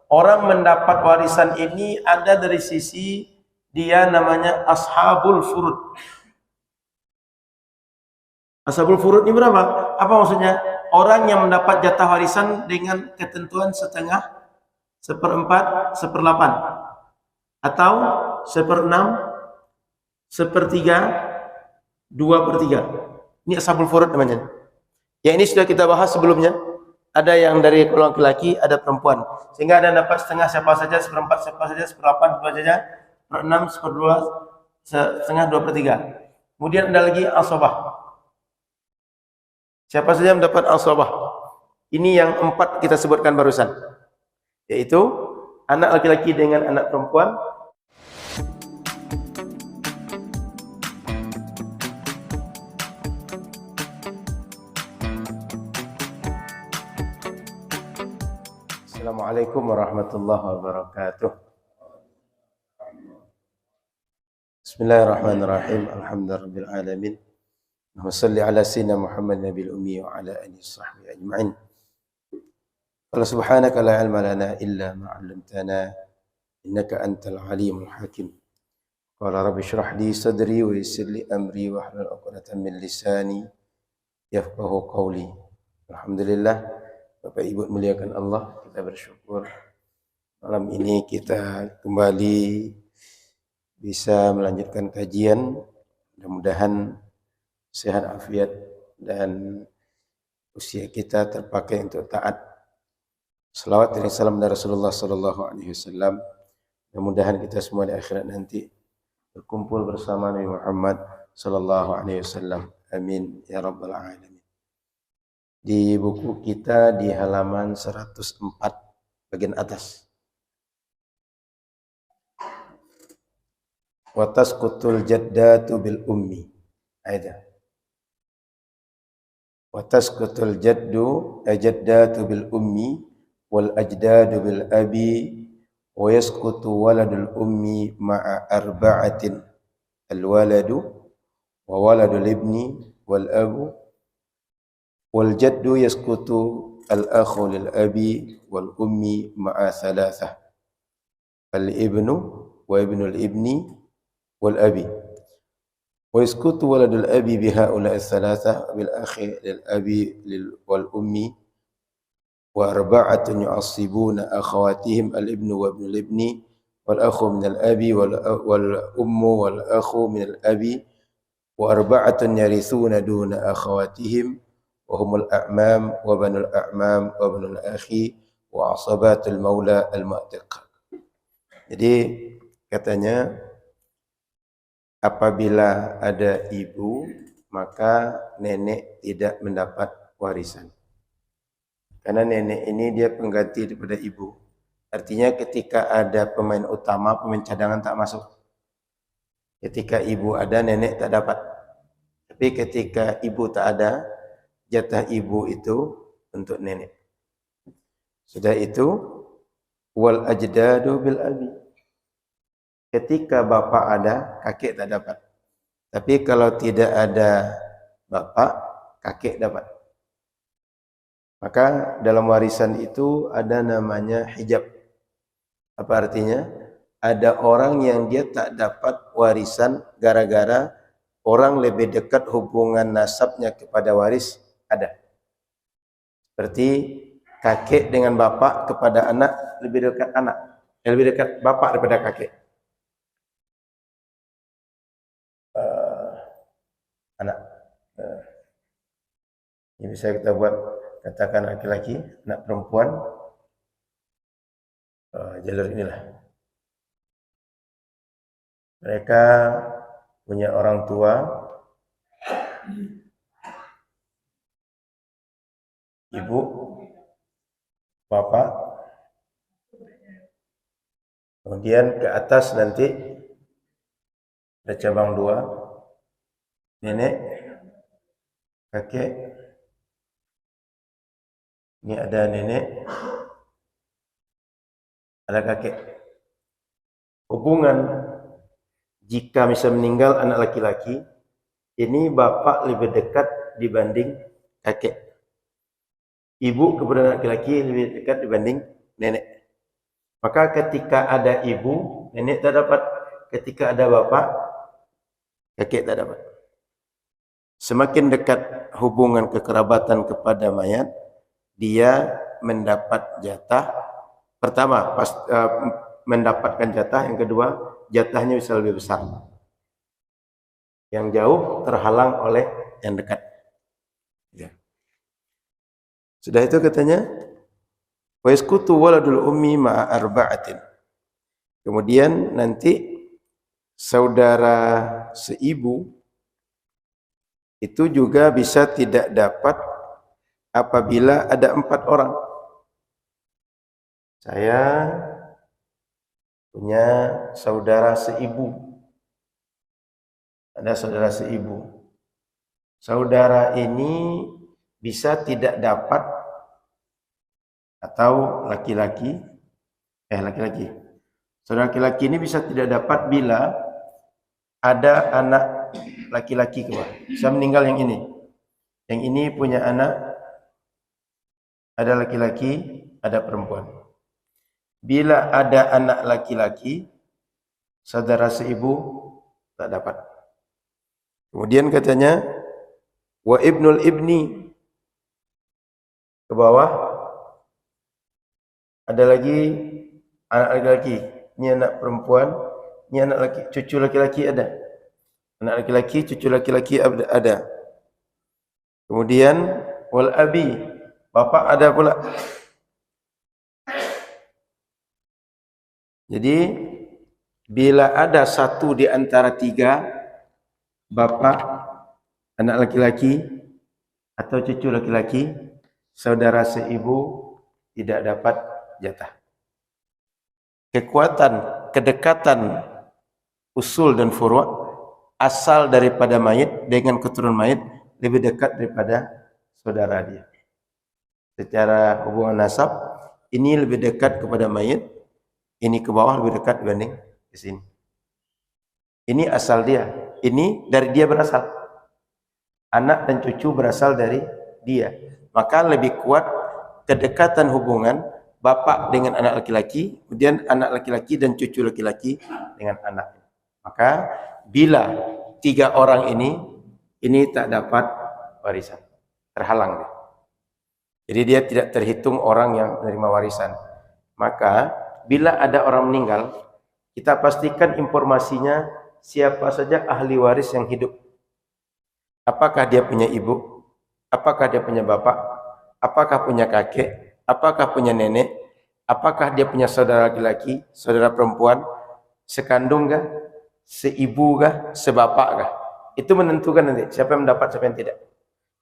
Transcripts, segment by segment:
Orang mendapat warisan ini ada dari sisi dia namanya ashabul furud. Ashabul furud ini berapa? Apa maksudnya? Orang yang mendapat jatah warisan dengan ketentuan setengah, seperempat, seperdelapan, atau seperenam, sepertiga, dua per tiga. Ini ashabul furud namanya. Ya, ini sudah kita bahas sebelumnya. Ada yang dari golongan laki-laki, ada perempuan. Sehingga ada dapat setengah siapa saja, seperempat siapa saja, seperdelapan siapa saja, seperenam, seperdua, setengah, dua per tiga. Kemudian ada lagi asabah. Siapa saja mendapat asabah. Ini yang 4 kita sebutkan barusan. Yaitu anak laki-laki dengan anak perempuan. Assalamualaikum warahmatullahi wabarakatuh. Bismillahirrahmanirrahim. Alhamdulillahirabbil alamin. Allahumma shalli ala sayyidina Muhammad nabiyil ummi wa ala alihi washabbihi ajma'in. Qala subhanaka la ilma lana illa ma 'allamtana innaka antal alimul hakim. Qala rabbi shrah li sadri wa yassir li amri wa hlul 'uqdatam min lisani yafqahu qawli. Alhamdulillah, Bapak Ibu muliakan Allah, kita bersyukur malam ini kita kembali bisa melanjutkan kajian. Mudah-mudahan sehat afiat dan usia kita terpakai untuk taat. Salawat dan salam dari Rasulullah sallallahu alaihi wasallam. Mudah-mudahan kita semua di akhirat nanti berkumpul bersama Nabi Muhammad sallallahu alaihi wasallam. Amin ya rabbal alamin. Di buku kita di halaman 104 bagian atas. Wa tasqutul jaddatu bil ummi. Ada. Wa tasqutul jaddatu bil ummi wal ajdadu bil abi wa yasqutu waladul ummi ma'a arba'atin al waladu wa waladul ibni wal abu wal jaddu yasqutu al akhu lil abi wal ummi ma'a thalathah al ibnu wa ibnul ibni wal abi wa yasqutu waladul abi bihaula thalathah bil akhi lil abi wal ummi wa arba'atun yu'assibuna akhawatihim al ibnu wa ibnul ibni wal akhu min al abi wal ummu wal akhu min al abi wa arba'atun yarithuna duna akhawatihim wa humul a'mam wa banul a'mam wa banul akhi wa asabatul maula al mu'tiq. Jadi katanya apabila ada ibu maka nenek tidak mendapat warisan. Karena nenek ini dia pengganti daripada ibu. Artinya ketika ada pemain utama, pemain cadangan tak masuk. Ketika ibu ada, nenek tak dapat. Tapi ketika ibu tak ada, jatah ibu itu untuk nenek. Sudah itu, wal ajdadu bil abi. Ketika bapak ada, kakek tak dapat. Tapi kalau tidak ada bapak, kakek dapat. Maka dalam warisan itu ada namanya hijab. Apa artinya? Ada orang yang dia tak dapat warisan gara-gara orang lebih dekat hubungan nasabnya kepada waris ada. Seperti kakek dengan bapak kepada anak lebih dekat lebih dekat bapak daripada kakek. Anak. Ini bisa kita buat katakan laki-laki, anak perempuan. Jalur inilah. Mereka punya orang tua, ibu, bapak, kemudian ke atas nanti ada cabang 2. Nenek, kakek, ini ada nenek, ada kakek. Hubungan jika misal meninggal anak laki-laki, ini bapak lebih dekat dibanding kakek. Ibu kepada anak laki-laki lebih dekat dibanding nenek. Maka ketika ada ibu, nenek tak dapat. Ketika ada bapak, kakek tak dapat. Semakin dekat hubungan kekerabatan kepada mayat, dia mendapat jatah. Pertama, mendapatkan jatah. Yang kedua, jatahnya bisa lebih besar. Yang jauh terhalang oleh yang dekat. Ya. Sudah itu katanya, wa yasqutu waladul ummi ma'a arba'atin. Kemudian nanti saudara seibu itu juga bisa tidak dapat apabila ada 4 orang. Saya punya saudara seibu. Ada saudara seibu. Saudara ini bisa tidak dapat, atau laki-laki. Saudara laki-laki ini bisa tidak dapat bila ada anak laki-laki bisa meninggal yang ini. Yang ini punya anak, ada laki-laki, ada perempuan. Bila ada anak laki-laki, saudara seibu tak dapat. Kemudian katanya, wa ibnul ibni, ke bawah ada lagi anak laki-laki. Ini anak perempuan, ini anak laki, cucu laki-laki ada. Anak laki-laki, cucu laki-laki ada. Kemudian wal abi, bapak ada pula. Jadi bila ada satu di antara 3, bapak, anak laki-laki atau cucu laki-laki, saudara seibu tidak dapat jatah. Kekuatan, kedekatan usul dan furu' asal daripada mayit dengan keturunan mayit lebih dekat daripada saudara dia. Secara hubungan nasab, ini lebih dekat kepada mayit, ini ke bawah lebih dekat dibanding di sini. Ini asal dia, ini dari dia berasal. Anak dan cucu berasal dari dia. Maka lebih kuat kedekatan hubungan bapak dengan anak laki-laki, kemudian anak laki-laki dan cucu laki-laki dengan anak. Maka bila 3 orang ini tak dapat warisan, terhalang dia. Jadi dia tidak terhitung orang yang menerima warisan. Maka bila ada orang meninggal, kita pastikan informasinya siapa saja ahli waris yang hidup. Apakah dia punya ibu? Apakah dia punya bapak? Apakah punya kakek? Apakah punya nenek? Apakah dia punya saudara laki-laki, saudara perempuan, sekandung kah, seibu kah, sebapak kah? Itu menentukan nanti siapa yang mendapat, siapa yang tidak.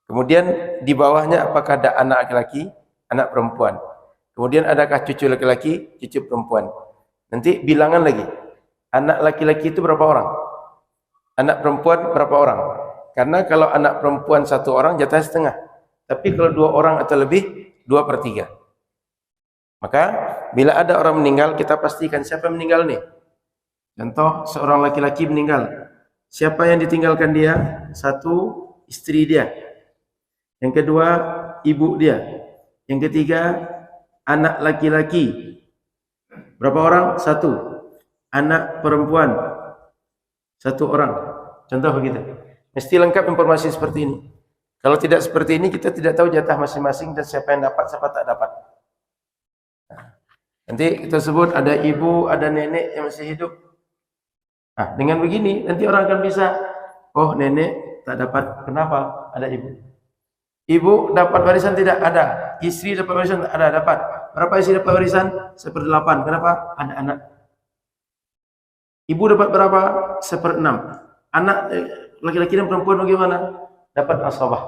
Kemudian di bawahnya apakah ada anak laki-laki, anak perempuan. Kemudian adakah cucu laki-laki, cucu perempuan. Nanti bilangan lagi. Anak laki-laki itu berapa orang? Anak perempuan berapa orang? Karena kalau anak perempuan 1 orang jatah setengah. Tapi kalau 2 orang atau lebih, 2/3. Maka bila ada orang meninggal, kita pastikan siapa yang meninggal nih. Contoh, seorang laki-laki meninggal. Siapa yang ditinggalkan dia? 1, istri dia. Yang kedua, ibu dia. Yang ketiga, anak laki-laki. Berapa orang? 1. Anak perempuan 1 orang. Contoh begitu. Mesti lengkap informasi seperti ini. Kalau tidak seperti ini, kita tidak tahu jatah masing-masing dan siapa yang dapat, siapa tak dapat. Nanti kita sebut ada ibu, ada nenek yang masih hidup. Nah, dengan begini nanti orang akan bisa, oh nenek tak dapat, kenapa? Ada ibu. Ibu dapat warisan tidak? Ada. Istri dapat warisan? Ada, dapat. Berapa istri dapat warisan? 1/8. Kenapa? Ada anak. Ibu dapat berapa? 1/6. Anak laki-laki dan perempuan bagaimana? Dapat asabah.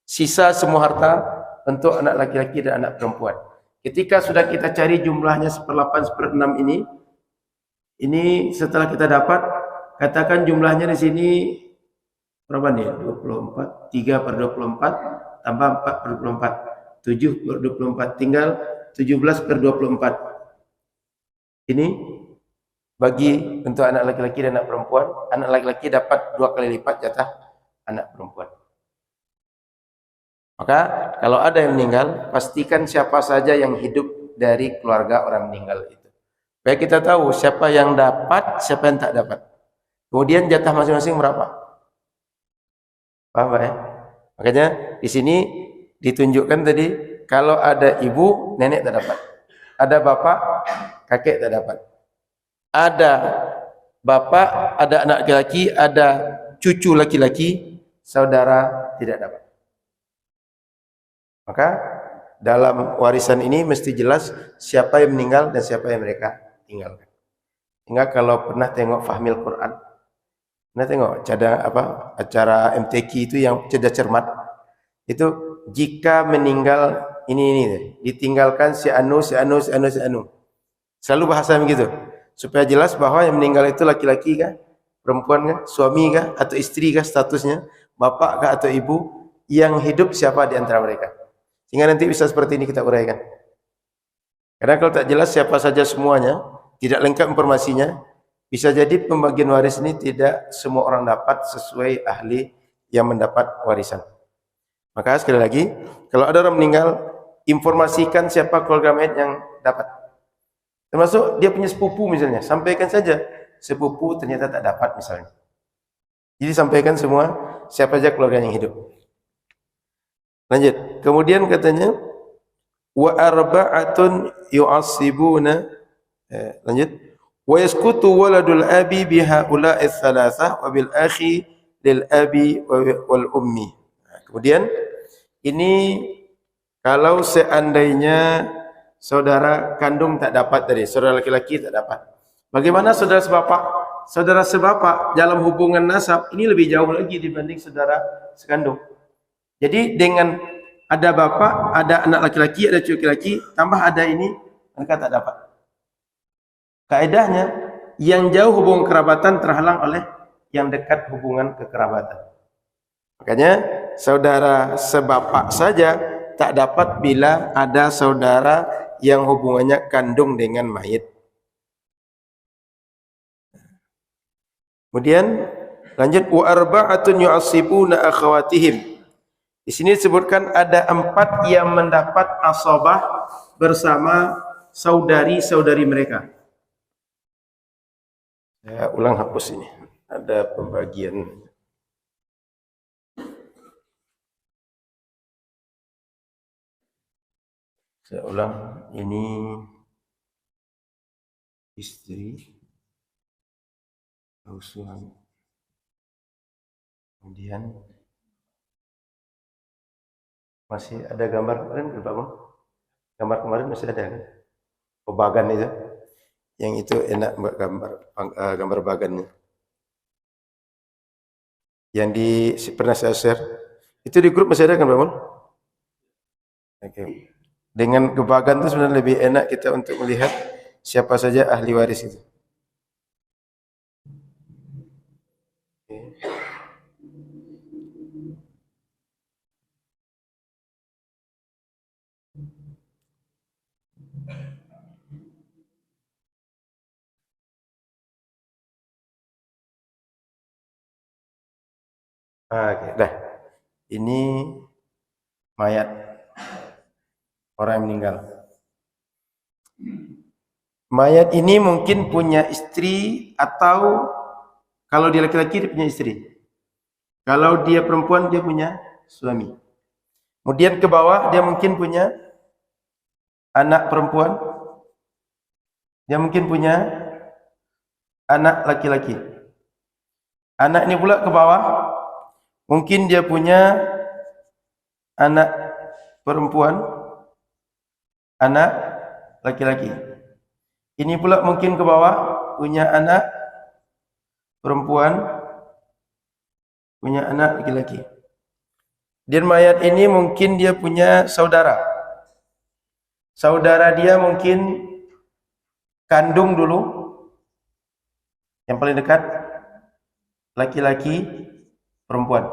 Sisa semua harta untuk anak laki-laki dan anak perempuan. Ketika sudah kita cari jumlahnya 1/8, 1/6 ini setelah kita dapat, katakan jumlahnya di sini berapa nih? 24, 3/24 tambah 4/24, 7/24, tinggal 17/24. Ini bagi untuk anak laki-laki dan anak perempuan. Anak laki-laki dapat 2 kali lipat jatah anak perempuan. Maka kalau ada yang meninggal, pastikan siapa saja yang hidup dari keluarga orang meninggal itu. Supaya kita tahu siapa yang dapat, siapa yang tak dapat. Kemudian jatah masing-masing berapa? Paham Pak ya? Makanya di sini ditunjukkan tadi, kalau ada ibu, nenek tak dapat. Ada bapak, kakek tak dapat. Ada bapak, ada anak laki-laki, ada cucu laki-laki, saudara tidak dapat. Maka dalam warisan ini mesti jelas siapa yang meninggal dan siapa yang mereka tinggalkan. Hingga kalau pernah tengok Fahmil Quran, pernah tengok acara MTQ itu yang cerdas cermat, itu jika meninggal ini ditinggalkan si anu, selalu bahasa begitu supaya jelas bahwa yang meninggal itu laki-laki kah, perempuan kah, suami kah, atau istri kah statusnya, bapak kah atau ibu, yang hidup siapa di antara mereka, sehingga nanti bisa seperti ini kita uraikan. Karena kalau tak jelas siapa saja semuanya, tidak lengkap informasinya, bisa jadi pembagian waris ini tidak semua orang dapat sesuai ahli yang mendapat warisan. Maka sekali lagi, kalau ada orang meninggal, informasikan siapa keluarga mayat yang dapat. Termasuk dia punya sepupu misalnya, sampaikan saja sepupu ternyata tak dapat misalnya. Jadi sampaikan semua siapa saja keluarga yang hidup. Lanjut. Kemudian katanya wa arba'atun yu'assibuna, lanjut, wa yaskutu waladul abi bihaula'i tsalatsah wa bil akhi lil abi wal ummi. Kemudian ini kalau seandainya saudara kandung tak dapat tadi, saudara laki-laki tak dapat. Bagaimana saudara sebapak? Saudara sebapak dalam hubungan nasab ini lebih jauh lagi dibanding saudara sekandung. Jadi dengan ada bapak, ada anak laki-laki, ada cucu laki-laki, tambah ada ini, mereka tak dapat. Kaedahnya, yang jauh hubungan kerabatan terhalang oleh yang dekat hubungan kekerabatan. Makanya saudara sebapak saja tak dapat bila ada saudara yang hubungannya kandung dengan mayit. Kemudian lanjut, wa arba'atun yu'assibuna akhawatihim. Di sini disebutkan ada 4 yang mendapat asabah bersama saudari-saudari mereka. Saya ulang hapus ini. Ada pembagian. Saya ulang, ini istri, suami. Kemudian masih ada gambar kemarin, Pak Bang? Gambar kemarin masih ada kan? Bagan itu. Yang itu enak buat gambar bagannya. Yang pernah saya share. Itu di grup masih ada kan, Pak Bang? Oke. Dengan kebagan itu sebenarnya lebih enak kita untuk melihat siapa saja ahli waris itu. Oke, dah. Ini mayat orang yang meninggal. Mayat ini mungkin punya istri, atau kalau dia laki-laki dia punya istri. Kalau dia perempuan dia punya suami. Kemudian ke bawah dia mungkin punya anak perempuan. Dia mungkin punya anak laki-laki. Anak ini pula ke bawah mungkin dia punya anak perempuan, anak laki-laki. Ini pula mungkin ke bawah punya anak perempuan, punya anak laki-laki. Dan mayat ini mungkin dia punya saudara. Saudara dia mungkin kandung dulu, yang paling dekat, laki-laki, perempuan.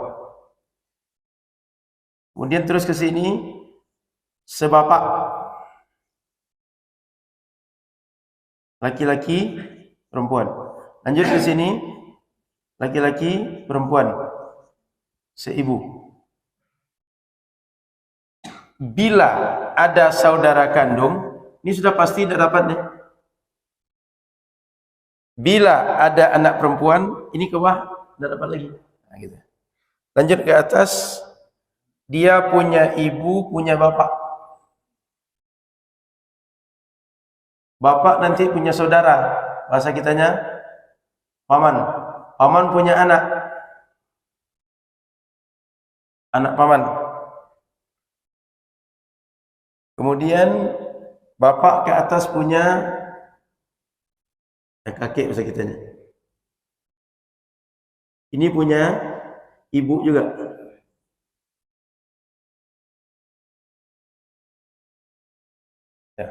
Kemudian terus ke sini, sebapak, laki-laki, perempuan. Lanjut ke sini, laki-laki, perempuan, seibu. Bila ada saudara kandung, ini sudah pasti tidak dapat nih. Bila ada anak perempuan, ini ke bawah, tidak dapat lagi. Nah, gitu. Lanjut ke atas, dia punya ibu, punya bapak. Bapak nanti punya saudara, bahasa kitanya paman. Paman punya anak, anak paman. Kemudian bapak ke atas punya kakek, bahasa kitanya. Ini punya ibu juga. Ya.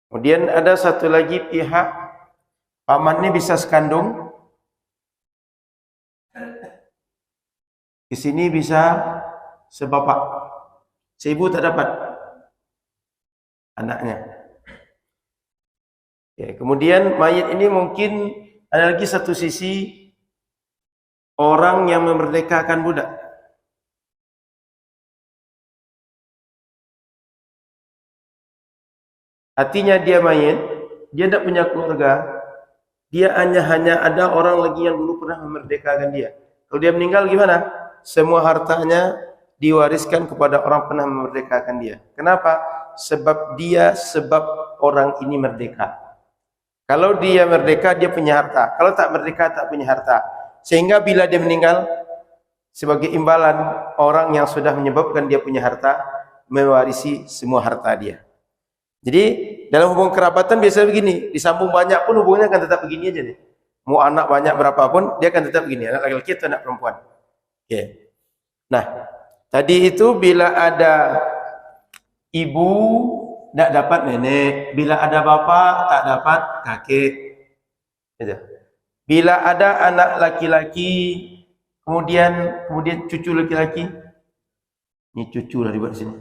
Kemudian ada satu lagi pihak pamannya bisa sekandung. Di sini bisa sebapak. Seibu tak dapat anaknya. Ya, kemudian mayat ini mungkin ada lagi satu sisi orang yang memerdekakan budak. Artinya dia mayat, dia tidak punya keluarga, dia hanya ada orang lagi yang dulu pernah memerdekakan dia. Kalau dia meninggal gimana? Semua hartanya diwariskan kepada orang pernah memerdekakan dia. Kenapa? Sebab orang ini merdeka. Kalau dia merdeka, dia punya harta. Kalau tak merdeka, tak punya harta. Sehingga bila dia meninggal, sebagai imbalan, orang yang sudah menyebabkan dia punya harta mewarisi semua harta dia. Jadi dalam hubungan kerabatan biasa begini, disambung banyak pun hubungannya akan tetap begini aja nih. Mau anak banyak berapapun, dia akan tetap begini. Anak laki-laki atau anak perempuan. Okay. Nah, tadi itu bila ada ibu, tak dapat nenek. Bila ada bapak, tak dapat kakek. Bila ada anak laki-laki, kemudian cucu laki-laki. Ini cucu lah dibuat di sini.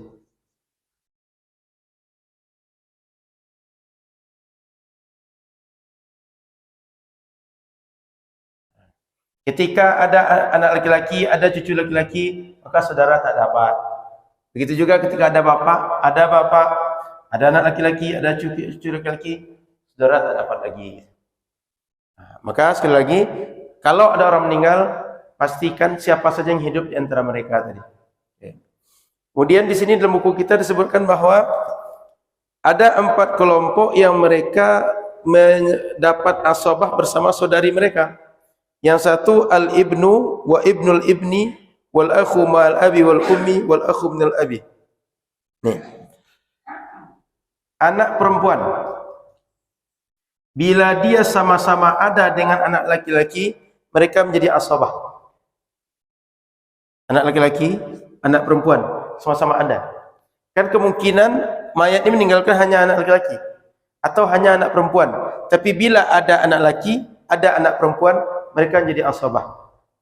Ketika ada anak laki-laki, ada cucu laki-laki, maka saudara tak dapat. Begitu juga ketika ada bapak, ada anak laki-laki, ada cucu laki-laki, saudara tak dapat lagi. Nah, maka sekali lagi, kalau ada orang meninggal, pastikan siapa saja yang hidup di antara mereka tadi. Kemudian di sini dalam buku kita disebutkan bahwa ada 4 kelompok yang mereka mendapat asabah bersama saudari mereka. Yang satu al-ibnu wa ibnul ibni wal akhu ma'al abi wal ummi wal akhu minal abi. Nih. Anak perempuan. Bila dia sama-sama ada dengan anak laki-laki, mereka menjadi asabah. Anak laki-laki, anak perempuan, sama-sama ada. Kan kemungkinan mayat ini meninggalkan hanya anak laki-laki atau hanya anak perempuan. Tapi bila ada anak laki, ada anak perempuan, mereka menjadi asabah.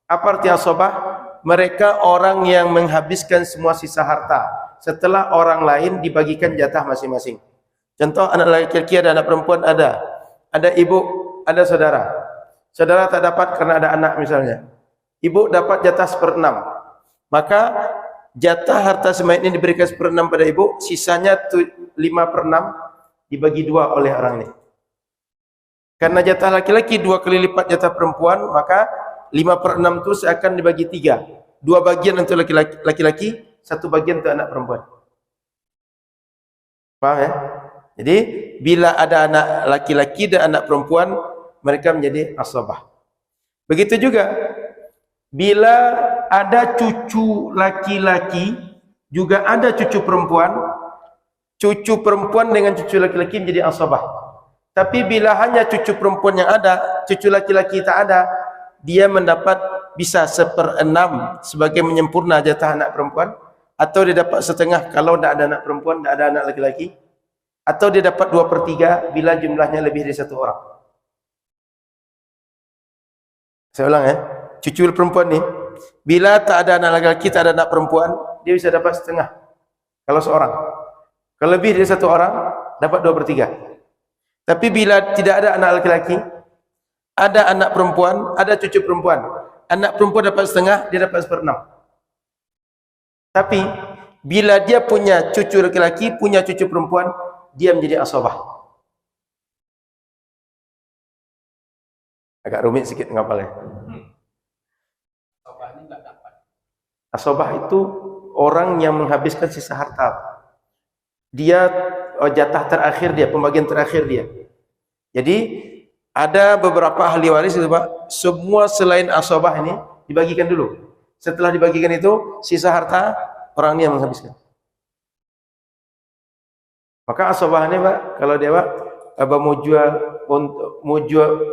Apa arti asabah? Mereka orang yang menghabiskan semua sisa harta setelah orang lain dibagikan jatah masing-masing. Contoh anak laki-laki ada, anak perempuan ada. Ada ibu, ada saudara. Saudara tak dapat karena ada anak misalnya. Ibu dapat jatah 1/6. Maka jatah harta semayat ini diberikan 1/6 pada ibu, sisanya 5/6 dibagi 2 oleh orang ini. Karena jatah laki-laki 2 kali lipat jatah perempuan, maka 5/6 itu akan dibagi 3. 2 bagian untuk laki-laki, 1 bagian untuk anak perempuan. Paham ya? Jadi bila ada anak laki-laki dan anak perempuan, mereka menjadi asabah. Begitu juga bila ada cucu laki-laki, juga ada cucu perempuan. Cucu perempuan dengan cucu laki-laki menjadi asabah. Tapi bila hanya cucu perempuan yang ada, cucu laki-laki tak ada, dia mendapat bisa 1/6 sebagai menyempurna jatah anak perempuan, atau dia dapat setengah kalau tidak ada anak perempuan, tidak ada anak laki-laki, atau dia dapat 2/3 bila jumlahnya lebih dari 1 orang. Saya ulang ya, cucu perempuan ni, bila tak ada anak laki-laki, tak ada anak perempuan, dia bisa dapat setengah kalau seorang. Kalau lebih dari 1 orang, dapat 2/3. Tapi bila tidak ada anak laki-laki, ada anak perempuan, ada cucu perempuan. Anak perempuan dapat setengah, dia dapat 1/6. Tapi bila dia punya cucu laki-laki, punya cucu perempuan, dia menjadi asabah. Agak rumit sedikit ngapalnya. Asobah itu orang yang menghabiskan sisa harta. Dia jatah terakhir dia, pembagian terakhir dia. Jadi ada beberapa ahli waris itu Pak, semua selain asobah ini dibagikan dulu. Setelah dibagikan itu, sisa harta orang ini yang menghabiskan. Maka asobah ini Pak, kalau dia Pak,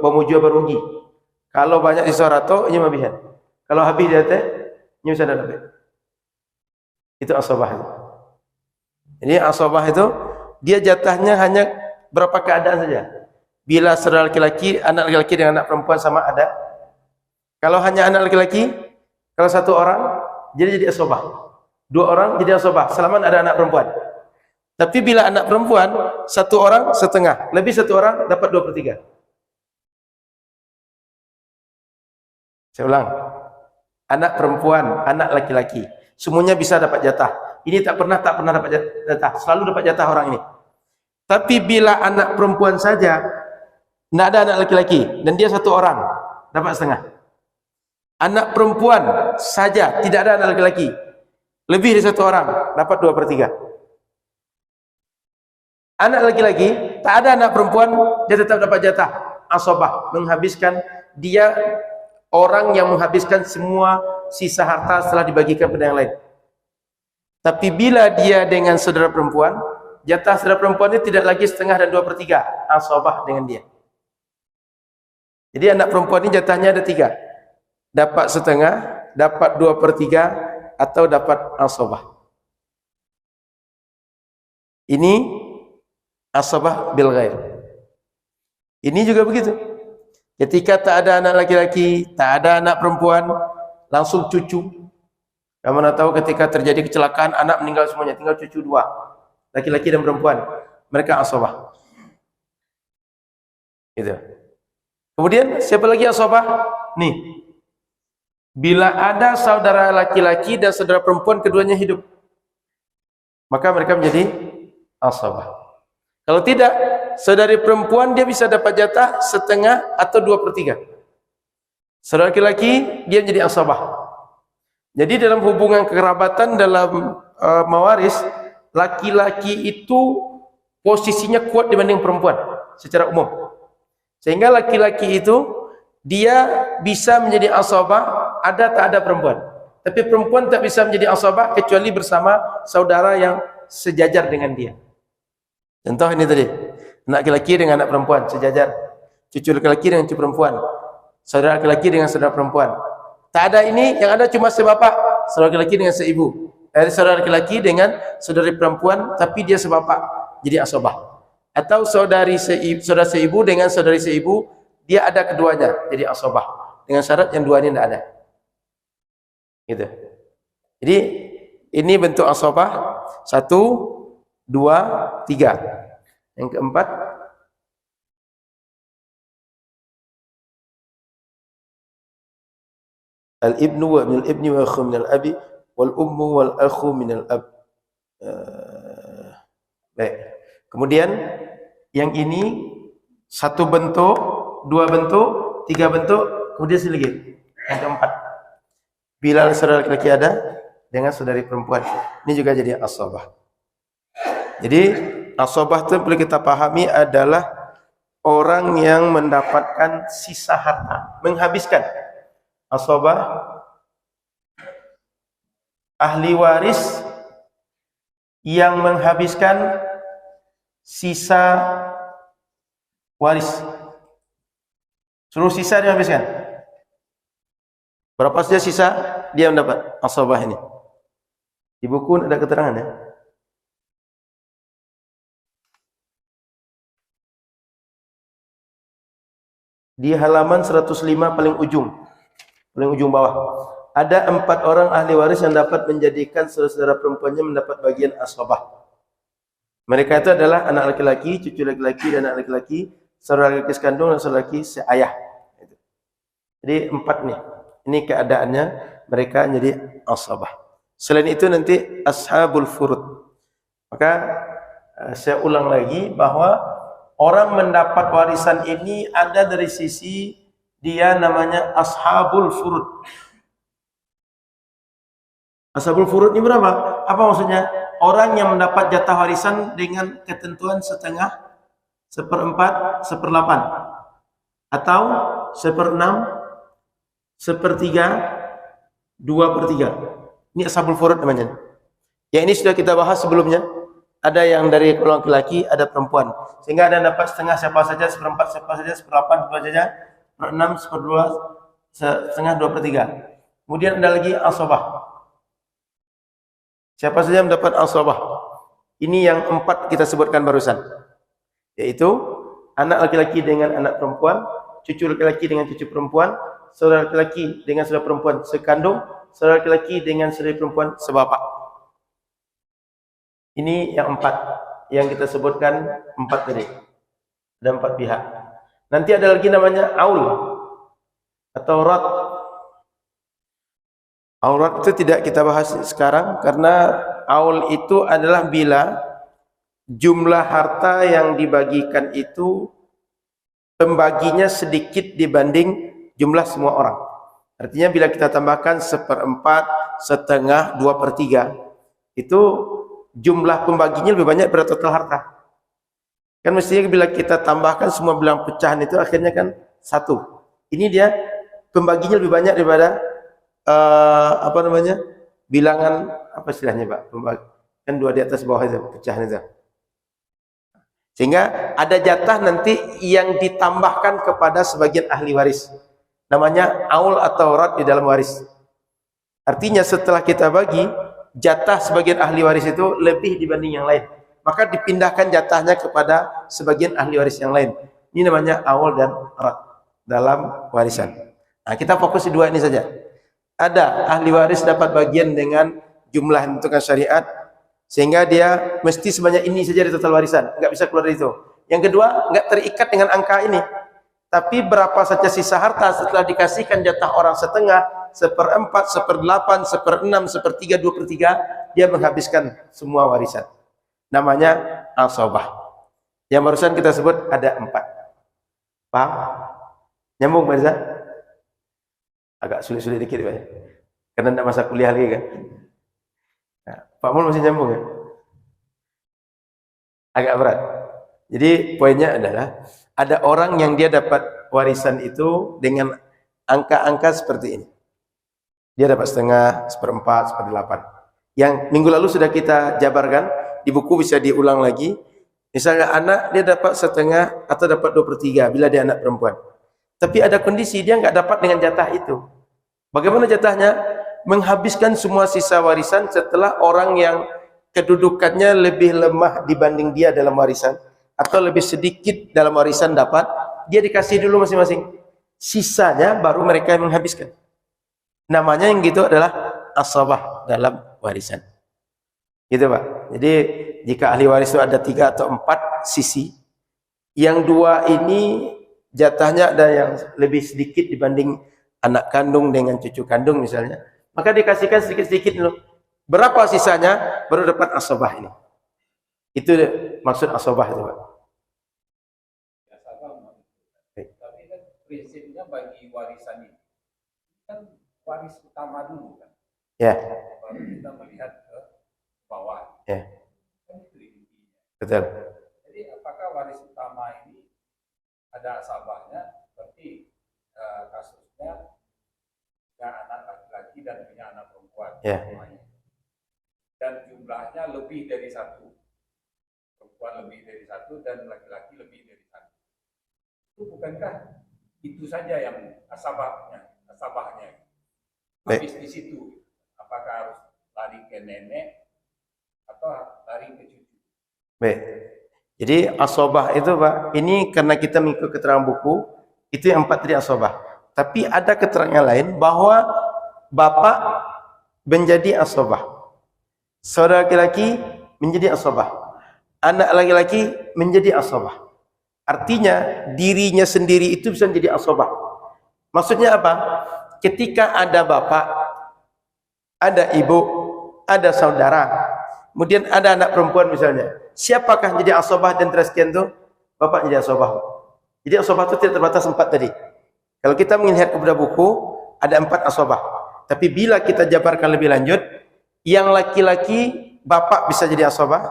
bamujua berugi. Kalau banyak sisa harta, ini mabihan. Kalau habis dia teh, ini bisa dapat. Itu asobah itu. Jadi asobah itu dia jatahnya hanya berapa keadaan saja. Bila saudara laki-laki, anak laki-laki dengan anak perempuan sama ada. Kalau hanya anak laki-laki, kalau satu orang jadi asobah. Dua orang jadi asobah selama ada anak perempuan. Tapi bila anak perempuan satu orang setengah, lebih satu orang dapat 2/3. Saya ulang. Anak perempuan, anak laki-laki, semuanya bisa dapat jatah. Ini tak pernah dapat jatah, selalu dapat jatah orang ini. Tapi bila anak perempuan saja, tidak ada anak laki-laki, dan dia satu orang, dapat setengah. Anak perempuan saja, tidak ada anak laki-laki, lebih dari satu orang, dapat 2/3. Anak laki-laki, tak ada anak perempuan, dia tetap dapat jatah. Asobah, menghabiskan, dia orang yang menghabiskan semua sisa harta setelah dibagikan pada yang lain. Tapi bila dia dengan saudara perempuan, jatah saudara perempuan itu tidak lagi setengah dan 2/3, asobah dengan dia. Jadi anak perempuan ini jatahnya ada 3. Dapat setengah, dapat 2/3, atau dapat asobah. Ini asobah bil ghair. Ini juga begitu. Ketika tak ada anak laki-laki, tak ada anak perempuan, langsung cucu. Kamu nak tahu ketika terjadi kecelakaan, anak meninggal semuanya, tinggal cucu 2, laki-laki dan perempuan. Mereka asobah. Gitu. Kemudian siapa lagi asobah? Nih, bila ada saudara laki-laki dan saudara perempuan keduanya hidup, maka mereka menjadi asobah. Kalau tidak, saudari perempuan dia bisa dapat jatah setengah atau 2/3. Saudara laki-laki dia menjadi asobah. Jadi dalam hubungan kekerabatan dalam mawaris, laki-laki itu posisinya kuat dibanding perempuan secara umum. Sehingga laki-laki itu dia bisa menjadi asobah ada tak ada perempuan. Tapi perempuan tak bisa menjadi asobah kecuali bersama saudara yang sejajar dengan dia. Contoh ini tadi, anak laki-laki dengan anak perempuan sejajar, cucu laki-laki dengan cucu perempuan, saudara laki-laki dengan saudara perempuan. Tak ada ini, yang ada cuma sebapak, saudara laki-laki dengan seibu. Saudara laki-laki dengan saudari perempuan, tapi dia sebapak, jadi asobah. Atau saudara seibu dengan saudari seibu, dia ada keduanya, jadi asobah. Dengan syarat yang dua ini tidak ada. Gitu. Jadi ini bentuk asobah 1, 2, 3. Yang keempat, al-ibnu wa minal ibni wa akhu minal abi wal ummu wal akhu minal ab. Baik. Kemudian yang ini 1 bentuk, 2 bentuk, 3 bentuk, kemudian sedikit. Yang keempat, bila saudara laki-laki ada dengan saudari perempuan, ini juga jadi asobah. Jadi asobah itu perlu kita pahami adalah orang yang mendapatkan sisa harta, menghabiskan. Asobah ahli waris yang menghabiskan sisa waris. Seluruh sisa dia habiskan. Berapa saja sisa dia mendapat asobah ini. Di buku ada keterangan ya. Di halaman 105 paling ujung bawah, ada 4 orang ahli waris yang dapat menjadikan saudara perempuannya mendapat bagian asobah. Mereka itu adalah anak laki-laki, cucu laki-laki dan anak laki-laki, saudara laki sekandung dan saudara laki seayah. Jadi 4 nih. Ini keadaannya mereka menjadi asobah. Selain itu nanti ashabul furud. Maka saya ulang lagi bahwa orang mendapat warisan ini ada dari sisi dia namanya ashabul furud. Ashabul furud ini berapa? Apa maksudnya? Orang yang mendapat jatah warisan dengan ketentuan setengah, seperempat, seperdelapan, atau seperenam, sepertiga, dua per tiga. Ini ashabul furud namanya. Ya, ini sudah kita bahas sebelumnya. Ada yang dari laki-laki, ada perempuan. Sehingga ada yang dapat setengah siapa saja, seperempat siapa saja, seperdelapan siapa saja, seperenam, seperdua, setengah, dua per tiga. Kemudian ada lagi asabah. Siapa saja mendapat asabah. Ini yang 4 kita sebutkan barusan. Yaitu anak laki-laki dengan anak perempuan, cucu laki-laki dengan cucu perempuan, saudara laki-laki dengan saudara perempuan sekandung, saudara laki-laki dengan saudara perempuan sebapak. Ini yang 4 yang kita sebutkan 4 tadi. Ada 4 pihak. Nanti ada lagi namanya aul atau rat. Aurat itu tidak kita bahas sekarang karena aul itu adalah bila jumlah harta yang dibagikan itu pembaginya sedikit dibanding jumlah semua orang. Artinya bila kita tambahkan seperempat, setengah, dua per tiga, itu jumlah pembaginya lebih banyak pada total harta. Kan mestinya bila kita tambahkan semua bilang pecahan itu akhirnya kan 1. Ini dia pembaginya lebih banyak daripada apa namanya, bilangan apa istilahnya Pak, kan 2 di atas bawah itu pecahan itu, sehingga ada jatah nanti yang ditambahkan kepada sebagian ahli waris, namanya aul atau rad di dalam waris. Artinya setelah kita bagi jatah sebagian ahli waris itu lebih dibanding yang lain, maka dipindahkan jatahnya kepada sebagian ahli waris yang lain. Ini namanya aul dan rad dalam warisan. Nah, kita fokus di 2 ini saja. Ada ahli waris dapat bagian dengan jumlah yang ditentukan syariat, sehingga dia mesti sebanyak ini saja di total warisan, nggak bisa keluar dari itu. Yang kedua, nggak terikat dengan angka ini, tapi berapa saja sisa harta setelah dikasihkan jatah orang setengah, seperempat, seperdelapan, seperenam, sepertiga, dua per tiga, dia menghabiskan semua warisan. Namanya asabah. Yang barusan kita sebut ada 4. Paham? Nyambung Mirza? Agak sulit-sulit dikit Pak, karena tidak masa kuliah lagi kan. Nah, Pak Mul masih nyambung ya? Agak berat. Jadi poinnya adalah ada orang yang dia dapat warisan itu dengan angka-angka seperti ini. Dia dapat setengah, seperempat, seperdelapan. Yang minggu lalu sudah kita jabarkan, di buku bisa diulang lagi. Misalnya anak dia dapat setengah atau dapat 2 per 3 bila dia anak perempuan. Tapi ada kondisi dia nggak dapat dengan jatah itu. Bagaimana jatahnya? Menghabiskan semua sisa warisan setelah orang yang kedudukannya lebih lemah dibanding dia dalam warisan atau lebih sedikit dalam warisan dapat, dia dikasih dulu masing-masing. Sisanya baru mereka yang menghabiskan. Namanya yang gitu adalah asabah dalam warisan. Gitu Pak. Jadi jika ahli waris itu ada 3 atau 4 sisi, yang 2 ini jatahnya ada yang lebih sedikit dibanding anak kandung dengan cucu kandung misalnya, maka dikasihkan sedikit-sedikit dulu. Berapa sisanya baru dapat asabah ini. Itu maksud asabah itu Pak. Tapi kan prinsipnya bagi warisan ini kan waris utama dulu kan. Ya. Baru kita melihat ke bawah. Ya. Kan itu intinya. Betul. Jadi apakah waris utama ini ada asabahnya, seperti kasusnya punya anak laki-laki dan punya anak perempuan, Ya. dan jumlahnya lebih dari 1, perempuan lebih dari 1 dan laki-laki lebih dari 1. Itu bukankah itu saja yang asabahnya habis di situ? Apakah harus lari ke nenek atau lari ke cucu? Baik. Jadi asabah itu Pak, ini karena kita mengikut keterangan buku, itu yang 4 tadi asabah. Tapi ada keterangan lain bahwa bapak menjadi asabah, saudara laki-laki menjadi asabah, anak laki-laki menjadi asabah. Artinya dirinya sendiri itu bisa menjadi asabah. Maksudnya apa? Ketika ada bapak, ada ibu, ada saudara, kemudian ada anak perempuan misalnya, siapakah jadi asabah dan sekian itu? Bapak jadi asabah. Jadi asabah itu tidak terbatas 4 tadi. Kalau kita melihat kepada buku, ada 4 asabah. Tapi bila kita jabarkan lebih lanjut, yang laki-laki, bapak bisa jadi asabah,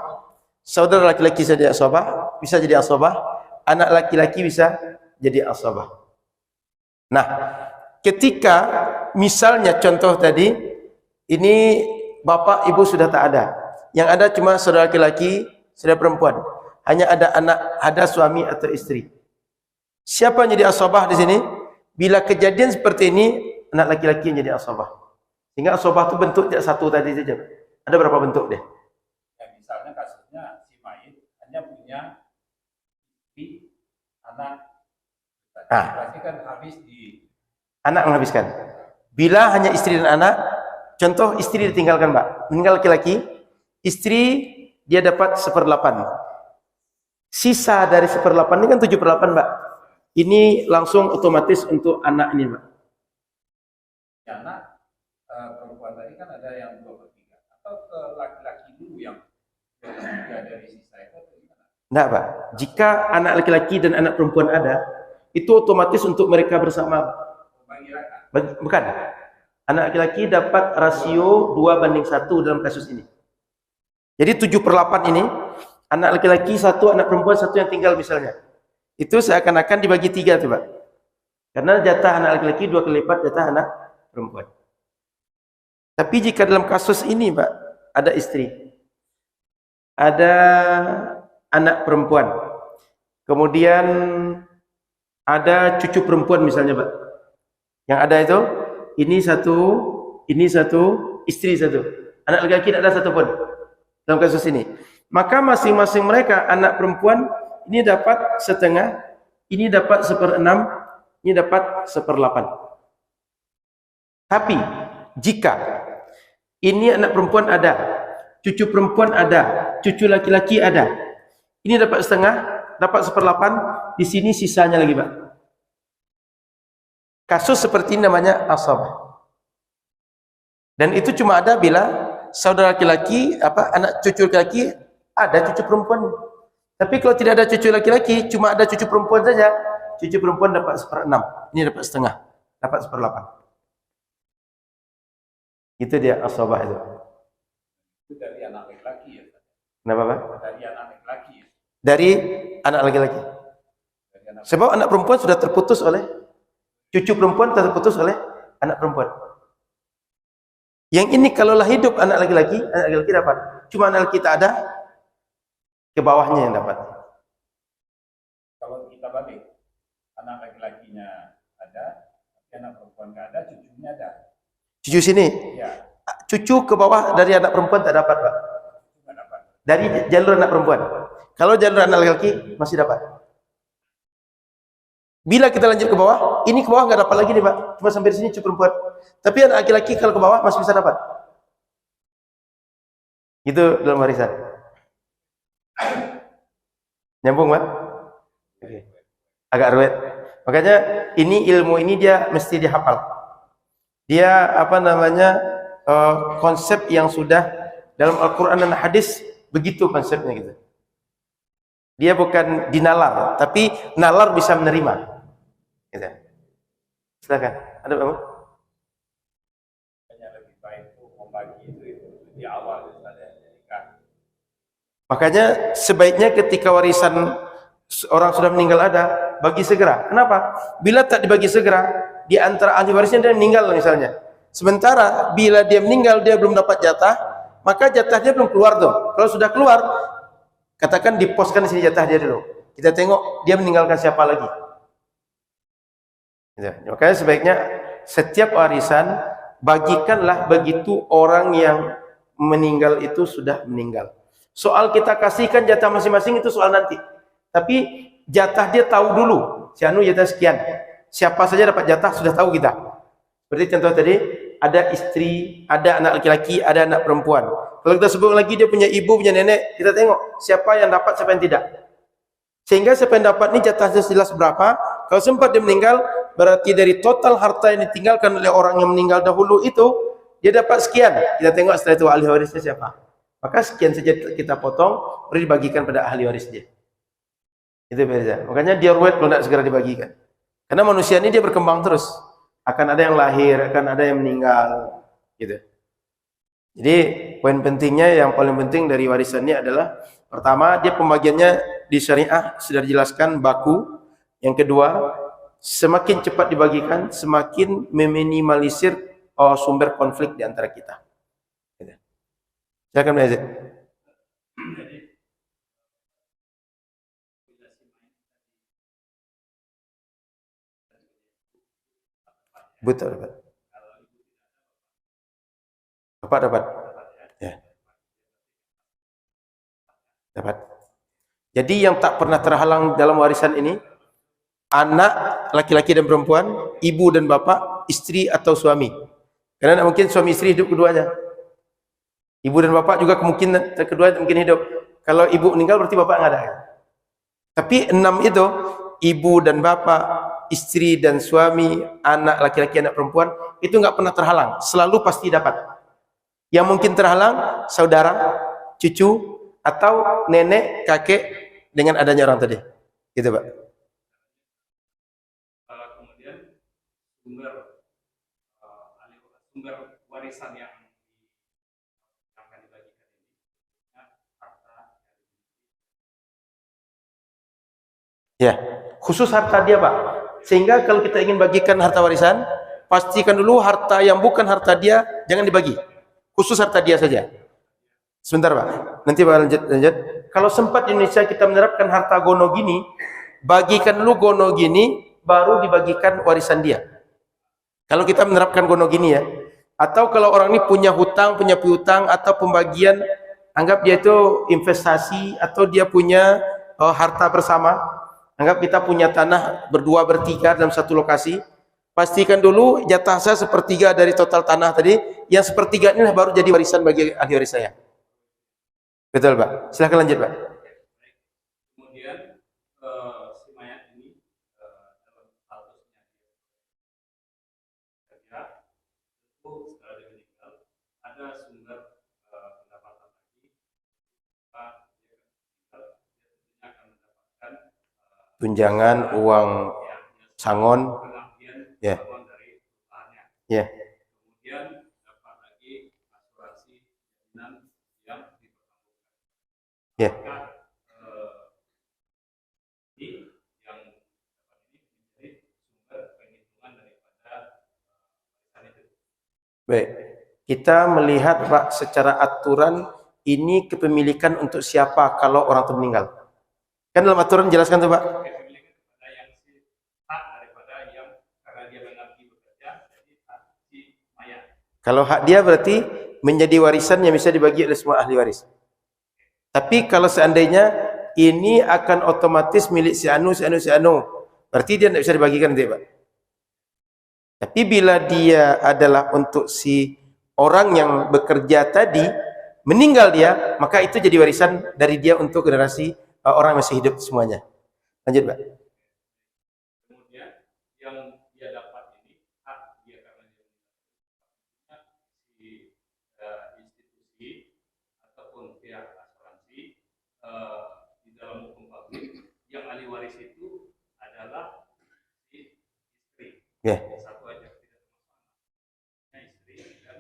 saudara laki-laki bisa jadi asabah, anak laki-laki bisa jadi asabah. Nah, ketika misalnya contoh tadi, ini bapak ibu sudah tak ada, yang ada cuma saudara laki-laki, saudara perempuan, hanya ada anak, ada suami atau istri. Siapa yang jadi asabah di sini? Bila kejadian seperti ini, anak laki-laki yang jadi asabah. Sehingga asabah itu bentuk tidak satu tadi saja. Ada berapa bentuk deh? Ya, misalnya kasusnya si mayit hanya punya istri, anak. Berarti kan habis di anak menghabiskan. Bila hanya istri dan anak, contoh istri ditinggalkan, Mbak, meninggal laki-laki, istri dia dapat 1/8. Sisa dari 1/8 ini kan 7/8, Mbak. Ini langsung otomatis untuk anak ini, Mbak. Anak perempuan tadi kan ada yang 2/3, atau ke laki-laki dulu yang 2/3 dari sisa itu atau gimana? Enggak, Pak. Jika anak laki-laki dan anak perempuan ada, itu otomatis untuk mereka bersama. Bukan. Anak laki-laki dapat rasio 2/1 dalam kasus ini. Jadi 7/8 ini, anak laki-laki 1, anak perempuan 1 yang tinggal misalnya. Itu seakan-akan dibagi 3 tuh, Pak. Karena jatah anak laki-laki 2 kali lipat jatah anak perempuan. Tapi jika dalam kasus ini, Pak, ada istri, ada anak perempuan, kemudian ada cucu perempuan misalnya, Pak. Yang ada itu, ini satu, istri 1. Anak laki-laki tidak ada satu pun dalam kasus ini. Maka masing-masing mereka, anak perempuan ini dapat setengah, ini dapat 1/6, ini dapat 1/8. Tapi jika ini anak perempuan ada, cucu perempuan ada, cucu laki-laki ada, ini dapat setengah, dapat 1/8, di sini sisanya lagi, Pak. Kasus seperti ini namanya asabah. Dan itu cuma ada bila saudara laki-laki, anak cucu laki-laki ada, cucu perempuan. Tapi kalau tidak ada cucu laki-laki, cuma ada cucu perempuan saja, cucu perempuan dapat 1/6, ini dapat setengah, dapat 1/8. Itu dia asabah itu. Itu dari anak laki-laki ya? Kenapa, Pak? Dari anak laki-laki ya? Dari anak laki-laki. Sebab anak perempuan sudah terputus oleh, cucu perempuan terputus oleh anak perempuan. Yang ini kalaulah hidup anak laki-laki dapat. Cuma anak laki tak ada, ke bawahnya yang dapat. Kalau kita balik, anak laki-lakinya ada, anak perempuan nggak ada, cucunya ada. Cucu sini, Ya. Cucu ke bawah dari anak perempuan tak dapat, Pak. Nggak dapat. Dari jalur anak perempuan. Kalau jalur anak laki-laki masih dapat. Bila kita lanjut ke bawah, ini ke bawah nggak dapat lagi nih, Pak. Cuma sampai di sini cucu perempuan. Tapi anak laki-laki kalau ke bawah masih bisa dapat. Itu dalam warisan. Nyambung, Pak? Oke. Agak rumit. Makanya ini ilmu ini dia mesti dihafal. Dia konsep yang sudah dalam Al-Quran dan hadis begitu konsepnya gitu. Dia bukan dinalar, tapi nalar bisa menerima. Gitu. Silakan. Ada apa? Lebih baik itu membagi itu di awal daripada nikah. Makanya sebaiknya ketika warisan orang sudah meninggal ada, bagi segera. Kenapa? Bila tak dibagi segera, di antara ahli warisnya dia meninggal misalnya. Sementara bila dia meninggal dia belum dapat jatah, maka jatah dia belum keluar tuh. Kalau sudah keluar, katakan diposkan di sini jatah dia dulu. Kita tengok dia meninggalkan siapa lagi. Gitu. Makanya sebaiknya setiap warisan bagikanlah begitu orang yang meninggal itu sudah meninggal. Soal kita kasihkan jatah masing-masing itu soal nanti. Tapi jatah dia tahu dulu. Si anu jatah sekian. Siapa saja dapat jatah sudah tahu kita. Seperti contoh tadi, ada istri, ada anak laki-laki, ada anak perempuan. Kalau kita sebut lagi dia punya ibu, punya nenek, kita tengok siapa yang dapat, siapa yang tidak. Sehingga siapa yang dapat ini jatahnya jelas berapa. Kalau sempat dia meninggal, berarti dari total harta yang ditinggalkan oleh orang yang meninggal dahulu itu, dia dapat sekian. Kita tengok setelah itu ahli warisnya siapa. Maka sekian saja kita potong, baru dibagikan pada ahli waris dia. Itu beda. Makanya dia ruwet kalau tidak segera dibagikan. Karena manusia ini dia berkembang terus. Akan ada yang lahir, akan ada yang meninggal, gitu. Jadi poin pentingnya, yang paling penting dari warisan ini adalah pertama, dia pembagiannya di syariah sudah dijelaskan baku. Yang kedua, semakin cepat dibagikan, semakin meminimalisir sumber konflik di antara kita. Silakan Mas. Betul, dapat. Bapak dapat. Ya. Dapat. Jadi yang tak pernah terhalang dalam warisan ini, anak laki-laki dan perempuan, ibu dan bapak, istri atau suami. Karena mungkin suami istri hidup keduanya. Ibu dan bapak juga kemungkinan kedua mungkin hidup. Kalau ibu meninggal berarti bapak nggak ada. Tapi 6 itu, ibu dan bapak, istri dan suami, anak laki-laki, anak perempuan, itu nggak pernah terhalang, selalu pasti dapat. Yang mungkin terhalang saudara, cucu, atau nenek, kakek dengan adanya orang tadi. Gitu, Pak. Kemudian sumber warisan yang akan dibagikan ini harta. Ya, khusus harta dia, Pak. Sehingga kalau kita ingin bagikan harta warisan, pastikan dulu harta yang bukan harta dia jangan dibagi. Khusus harta dia saja. Sebentar, Pak. Nanti Pak lanjut. Kalau sempat di Indonesia kita menerapkan harta gono gini, bagikan dulu gono gini, baru dibagikan warisan dia. Kalau kita menerapkan gono gini ya. Atau kalau orang ini punya hutang, punya piutang, atau pembagian, anggap dia itu investasi, atau dia punya harta bersama. Anggap kita punya tanah berdua bertiga dalam satu lokasi. Pastikan dulu jatah saya sepertiga dari total tanah tadi. Yang sepertiga inilah baru jadi warisan bagi ahli waris saya. Betul, Pak. Silahkan lanjut, Pak. Kemudian si mayat ini dalam statusnya kerja itu setelah dia meninggal ada sumber pendapatan lagi, maka dia akan mendapatkan tunjangan, uang sangon, ya, dari perusahaannya. ya. Kemudian dapat lagi asuransi jaminan yang dipertanggungjawabkan. Ya. Maka ini yang dapat ini menjadi sumber penghitungan daripada warisan itu. Baik. Kita melihat, Pak, secara aturan ini kepemilikan untuk siapa kalau orang itu meninggal. Kan dalam aturan jelaskan tuh, Pak. Kepemilikan kepada yang si hak daripada yang karena dia mengabdi bekerja, jadi hak si mayat. Kalau hak dia berarti menjadi warisan yang bisa dibagi oleh semua ahli waris. Tapi kalau seandainya ini akan otomatis milik si anu, berarti dia tidak bisa dibagikan nanti, Pak. Tapi bila dia adalah untuk si orang yang bekerja tadi, meninggal dia, maka itu jadi warisan dari dia untuk generasi orang yang masih hidup semuanya. Lanjut, Pak. Kemudian yang dia dapat ini hak dia karena dia si institusi ataupun pihak asuransi di dalam hukum publik yang ahli waris itu adalah si istri. Yeah. Satu aja tidak termasuk anak. Istri dan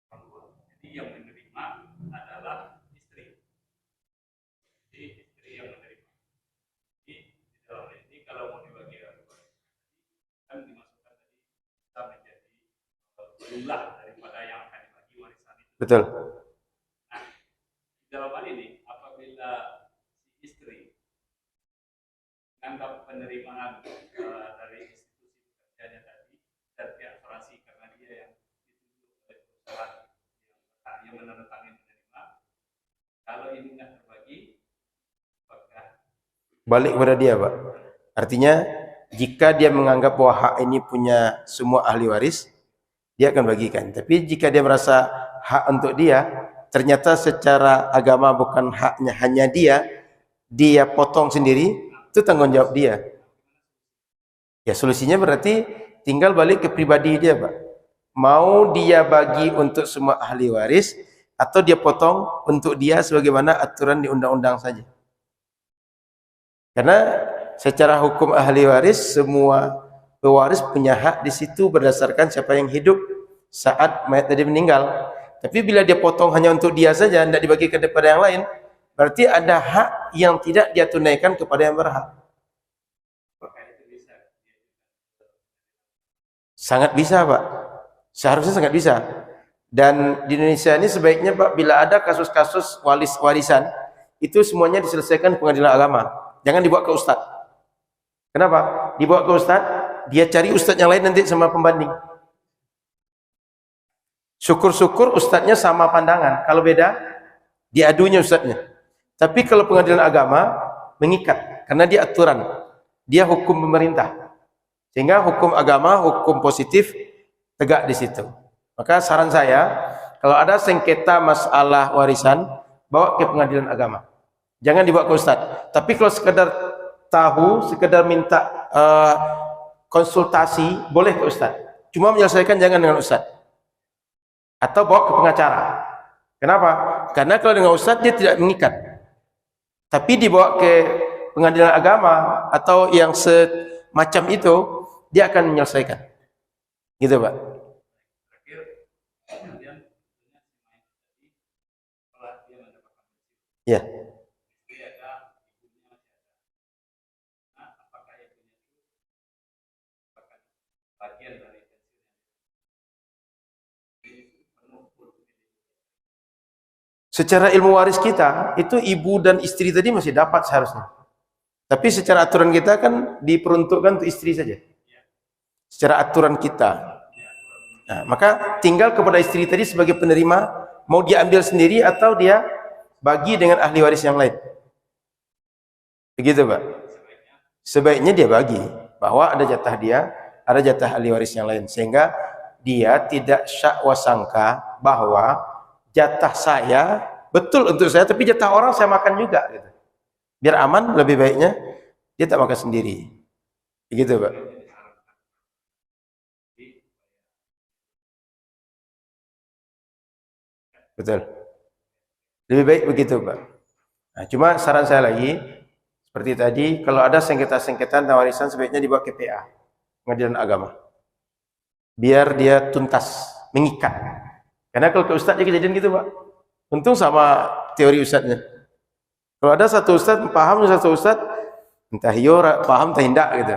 orang tua. Jadi yang menerima adalah istri. Jadi istri yang menerima. Jadi di dalam ini kalau mau dibagi kan dimasukkan tadi bisa menjadi jumlah daripada yang akan dibagi warisan itu. Betul. Nah, di dalam hal ini apabila si istri menganggap penerimaan dari institusi pekerjaannya tadi dan pihak asuransi karena dia yang ditunjuk oleh perusahaan yang menandatangani menerima, kalau ini nggak terbagi, maka Balik kepada dia, Pak. Artinya jika dia menganggap bahwa hak ini punya semua ahli waris, dia akan bagikan. Tapi jika dia merasa hak untuk dia, ternyata secara agama bukan haknya hanya dia potong sendiri, itu tanggung jawab dia. Ya, solusinya berarti tinggal balik ke pribadi dia, Pak. Mau dia bagi untuk semua ahli waris atau dia potong untuk dia sebagaimana aturan di undang-undang saja. Karena Secara hukum ahli waris, semua pewaris punya hak di situ berdasarkan siapa yang hidup saat mayat tadi meninggal. Tapi bila dia potong hanya untuk dia saja, tidak dibagi kepada yang lain, berarti ada hak yang tidak dia tunaikan kepada yang berhak. Sangat bisa, Pak. Seharusnya sangat bisa. Dan di Indonesia ini sebaiknya, Pak, bila ada kasus-kasus warisan, itu semuanya diselesaikan pengadilan agama. Jangan dibawa ke ustadz. Kenapa? Dibawa ke ustadz, dia cari ustadz yang lain nanti sama pembanding. Syukur-syukur ustadznya sama pandangan. Kalau beda, diadunya ustadznya. Tapi kalau pengadilan agama, mengikat. Karena dia aturan. Dia hukum pemerintah. Sehingga hukum agama, hukum positif tegak di situ. Maka saran saya, kalau ada sengketa masalah warisan, bawa ke pengadilan agama. Jangan dibawa ke ustadz. Tapi kalau sekedar tahu, sekedar minta konsultasi, boleh ke ustadz. Cuma menyelesaikan jangan dengan ustadz. Atau bawa ke pengacara. Kenapa? Karena kalau dengan ustadz dia tidak mengikat. Tapi dibawa ke pengadilan agama atau yang semacam itu, dia akan menyelesaikan. Gitu, Pak. Ya. Secara ilmu waris kita, itu ibu dan istri tadi masih dapat seharusnya. Tapi secara aturan kita kan diperuntukkan untuk istri saja. Secara aturan kita. Nah, maka tinggal kepada istri tadi sebagai penerima, mau dia ambil sendiri atau dia bagi dengan ahli waris yang lain. Begitu, Pak. Sebaiknya dia bagi, bahwa ada jatah dia, ada jatah ahli waris yang lain. Sehingga dia tidak syak wasangka bahwa jatah saya betul untuk saya, tapi jatah orang saya makan juga. Gitu. Biar aman, lebih baiknya dia tak makan sendiri. Begitu, Pak. Betul. Lebih baik begitu, Pak. Nah, cuma saran saya lagi, seperti tadi, kalau ada sengketa-sengketa tentang warisan, sebaiknya dibawa ke PA, Pengadilan Agama. Biar dia tuntas, mengikat. Karena kalau ke ustadz, ya kejadian gitu, Pak. Untung sama teori ustadznya. Kalau ada satu ustadz, paham satu ustadz, entah iyo, paham, entah hindak, gitu.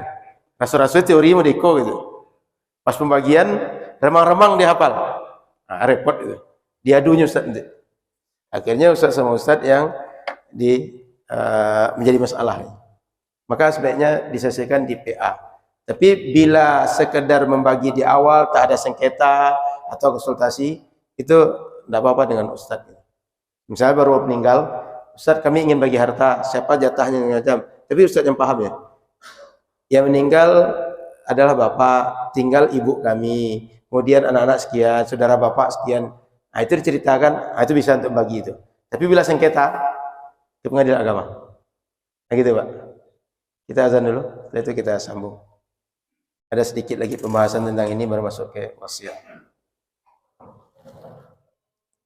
Rasul-rasul teori mau deko, gitu. Pas pembagian, remang-remang dia hafal. Nah, repot, gitu. Diadunya ustadz nanti. Akhirnya ustadz sama ustadz yang menjadi masalah. Maka sebaiknya diselesaikan di PA. Tapi bila sekedar membagi di awal, tak ada sengketa atau konsultasi, itu tidak apa-apa dengan ustadz. Misalnya baru meninggal, ustadz kami ingin bagi harta, siapa jatahnya macam. Tapi ustadz yang paham ya. Yang meninggal adalah bapak, tinggal ibu kami, kemudian anak-anak sekian, saudara bapak sekian. Nah, itu diceritakan, itu bisa untuk bagi itu. Tapi bila sengketa, itu pengadilan agama. Nah gitu, Pak. Kita azan dulu, setelah itu kita sambung. Ada sedikit lagi pembahasan tentang ini baru masuk ke wasiat.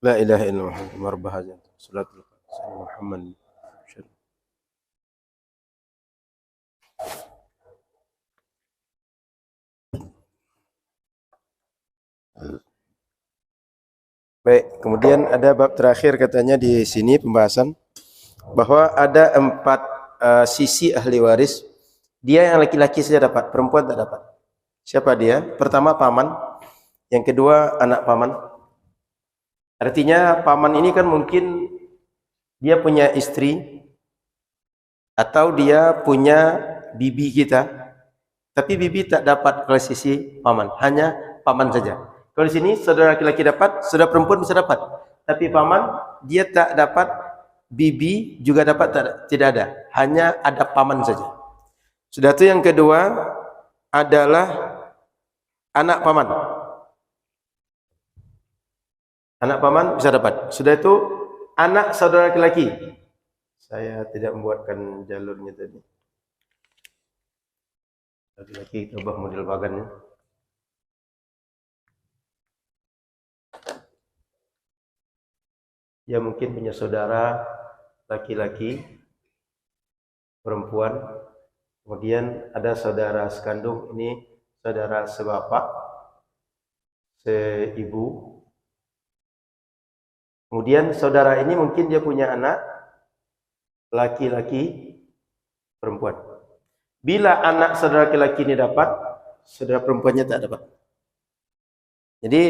La ilaha illallah Muhammadur Rasulullah. Muhammad. Baik, kemudian ada bab terakhir katanya di sini pembahasan bahwa ada 4 sisi ahli waris. Dia yang laki-laki saja dapat, perempuan tak dapat. Siapa dia? Pertama paman, yang kedua anak paman. Artinya paman ini kan mungkin dia punya istri atau dia punya bibi kita, tapi bibi tak dapat kalau sisi paman, hanya paman saja. Kalau di sini saudara laki-laki dapat, saudara perempuan bisa dapat. Tapi paman dia tak dapat, bibi juga dapat tidak ada. Hanya ada paman saja. Sudah itu yang kedua adalah anak paman. Anak paman bisa dapat. Sudah itu anak saudara laki-laki. Saya tidak membuatkan jalurnya tadi. Laki-laki coba model bagannya. Ya mungkin punya saudara laki-laki, perempuan, Kemudian ada saudara sekandung, ini saudara sebapak, seibu. Kemudian saudara ini mungkin dia punya anak laki-laki, perempuan. Bila anak saudara laki-laki ini dapat, saudara perempuannya tak dapat. Jadi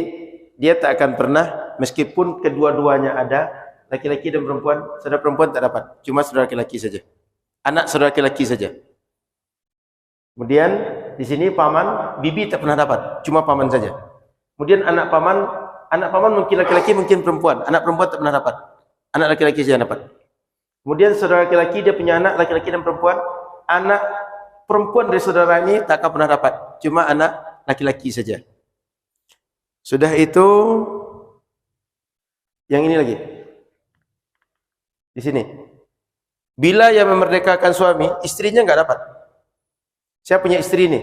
dia tak akan pernah, meskipun kedua-duanya ada, laki-laki dan perempuan, saudara perempuan tak dapat, cuma saudara laki-laki saja. Anak saudara laki-laki saja. Kemudian di sini paman, bibi tak pernah dapat, cuma paman saja. Kemudian anak paman mungkin laki-laki, mungkin perempuan. Anak perempuan tak pernah dapat, anak laki-laki saja dapat. Kemudian saudara laki-laki dia punya anak laki-laki dan perempuan. Anak perempuan dari saudara ini tak akan pernah dapat, cuma anak laki-laki saja. Sudah itu, yang ini lagi. Di sini. Bila yang memerdekakan suami, istrinya enggak dapat. Saya punya istri ini.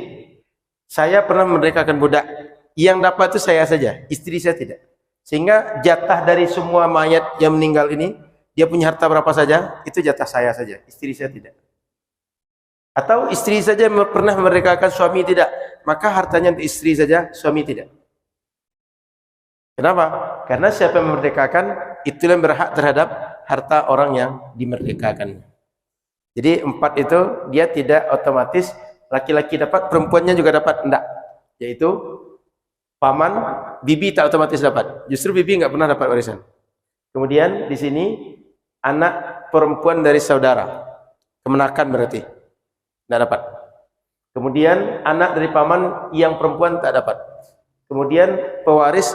Saya pernah memerdekakan budak. Yang dapat itu saya saja, istri saya tidak. Sehingga jatah dari semua mayat yang meninggal ini, dia punya harta berapa saja, itu jatah saya saja, istri saya tidak. Atau istri saja pernah memerdekakan suami tidak, maka hartanya untuk istri saja, suami tidak. Kenapa? Karena siapa yang memerdekakan, itulah yang berhak terhadap harta orang yang dimerdekakan. Jadi 4 itu dia tidak otomatis laki-laki dapat, perempuannya juga dapat, enggak. Yaitu paman, bibi tak otomatis dapat. Justru bibi enggak pernah dapat warisan. Kemudian di sini anak perempuan dari saudara, kemenakan berarti enggak dapat. Kemudian anak dari paman yang perempuan tak dapat. Kemudian pewaris,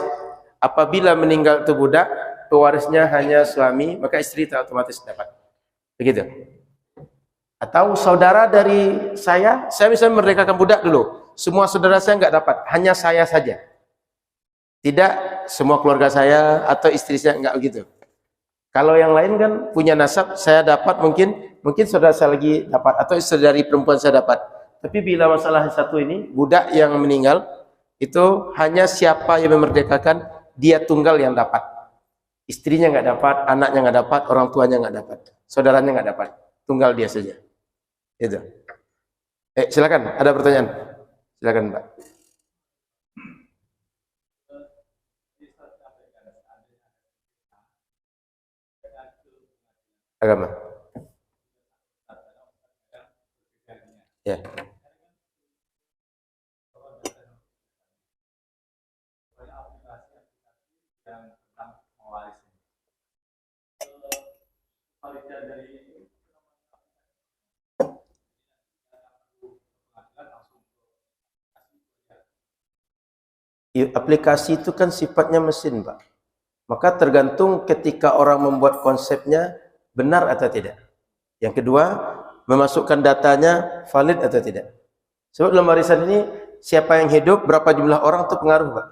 apabila meninggal itu budak, pewarisnya hanya suami, maka istri tak otomatis dapat. Begitu. Atau saudara dari saya bisa memerdekakan budak dulu. Semua saudara saya enggak dapat, hanya saya saja. Tidak semua keluarga saya atau istri saya, enggak begitu. Kalau yang lain kan punya nasab, saya dapat, mungkin saudara saya lagi dapat, atau saudari perempuan saya dapat. Tapi bila masalah satu ini, budak yang meninggal, itu hanya siapa yang memerdekakan, dia tunggal yang dapat. Istrinya enggak dapat, anaknya enggak dapat, orang tuanya enggak dapat, saudaranya enggak dapat, tunggal dia saja. Itu. Silakan, ada pertanyaan? Silakan, Mbak. Agama. Ya. Aplikasi itu kan sifatnya mesin, Pak. Maka tergantung ketika orang membuat konsepnya benar atau tidak. Yang kedua, memasukkan datanya valid atau tidak. Sebab dalam warisan ini siapa yang hidup, berapa jumlah orang itu pengaruh, Pak.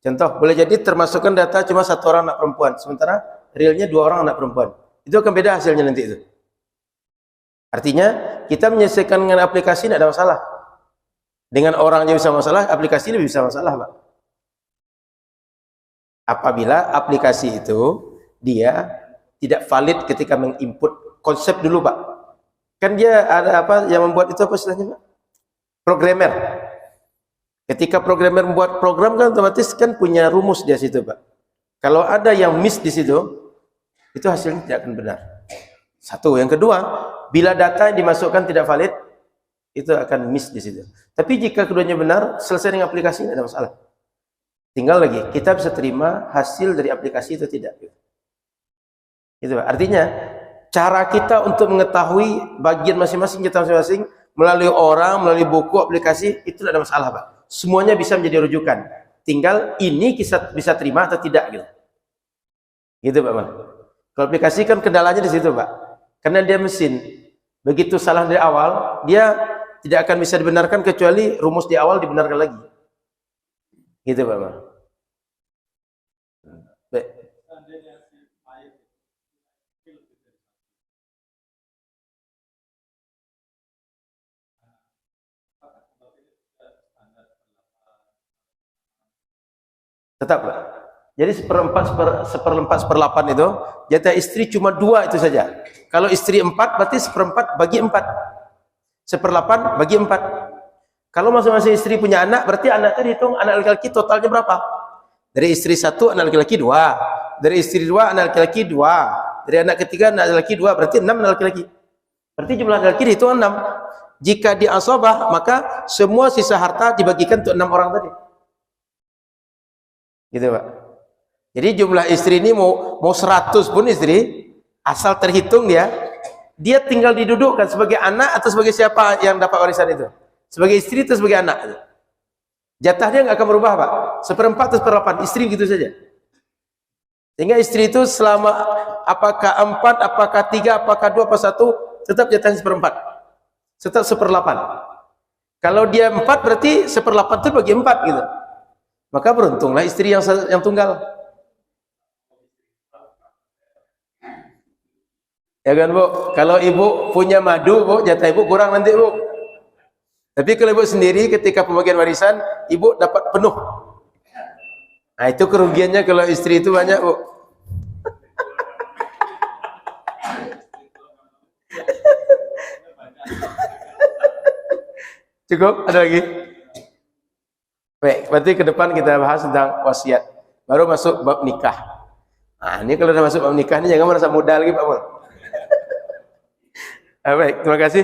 Contoh, boleh jadi termasukkan data cuma 1 orang anak perempuan, sementara realnya 2 orang anak perempuan. Itu akan beda hasilnya nanti itu. Artinya kita menyelesaikan dengan aplikasi tidak ada masalah. Dengan orangnya bisa masalah, aplikasi lebih bisa masalah, Pak. Apabila aplikasi itu dia tidak valid ketika menginput konsep dulu, Pak. Kan dia ada apa yang membuat itu, apa istilahnya, Pak? Programmer. Ketika programmer membuat program kan otomatis kan punya rumus di situ, Pak. Kalau ada yang miss di situ, itu hasilnya tidak akan benar. Satu. Yang kedua, bila data yang dimasukkan tidak valid, itu akan miss di situ. Tapi jika keduanya benar, selesai dengan aplikasi tidak ada masalah. Tinggal lagi, kita bisa terima hasil dari aplikasi itu tidak. Itu, Pak. Artinya, cara kita untuk mengetahui bagian masing-masing, kita masing-masing, melalui orang, melalui buku, aplikasi, itu tidak ada masalah, Pak. Semuanya bisa menjadi rujukan. Tinggal ini kita bisa terima atau tidak, gitu. Gitu, Pak Man. Kalau aplikasi kan kendalanya di situ, Pak. Karena dia mesin. Begitu salah dari awal, dia tidak akan bisa dibenarkan kecuali rumus di awal dibenarkan lagi. Gitu, Pak Man. Baik. Tetap, Pak. Jadi seperempat, 1/8 itu, jatah istri cuma 2 itu saja. Kalau istri 4, berarti 1/4 bagi 4. 1/8 bagi 4. Kalau masing-masing istri punya anak, berarti anak itu dihitung anak laki-laki totalnya berapa? Dari istri 1 anak laki-laki 2, dari istri 2 anak laki-laki 2, dari anak ketiga anak laki-laki 2, berarti 6 anak laki-laki. Berarti jumlah anak laki dihitung 6. Jika di asabah, maka semua sisa harta dibagikan untuk 6 orang tadi. Gitu Pak. Jadi jumlah istri ini mau 100 pun istri, asal terhitung dia tinggal didudukkan sebagai anak atau sebagai siapa yang dapat warisan itu? Sebagai istri atau sebagai anak? Jatahnya nggak akan berubah Pak. 1/4 atau 1/8 istri gitu saja. Sehingga istri itu selama apakah 4, apakah 3, apakah 2, apakah 1, tetap jatahnya 1/4. Tetap 1/8. Kalau dia 4 berarti 1/8 itu bagi 4 gitu. Maka beruntunglah istri yang tunggal. Ya kan Bu, kalau ibu punya madu Bu, jatah ibu kurang nanti Bu. Tapi kalau ibu sendiri ketika pembagian warisan, ibu dapat penuh. Nah itu kerugiannya kalau istri itu banyak Bu. Cukup? Ada lagi? Baik, berarti ke depan kita bahas tentang wasiat. Baru masuk bab nikah. Nah, ini kalau udah masuk bab nikah ini jangan merasa muda lagi Pak Mul. Baik, terima kasih.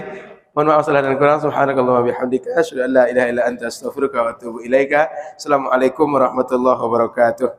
Mohon maaf salah dan kurang. Subhanakallah wa bihamdika asyhadu an la ilaha illa anta astaghfiruka wa atubu ilaika. Assalamualaikum warahmatullahi wabarakatuh.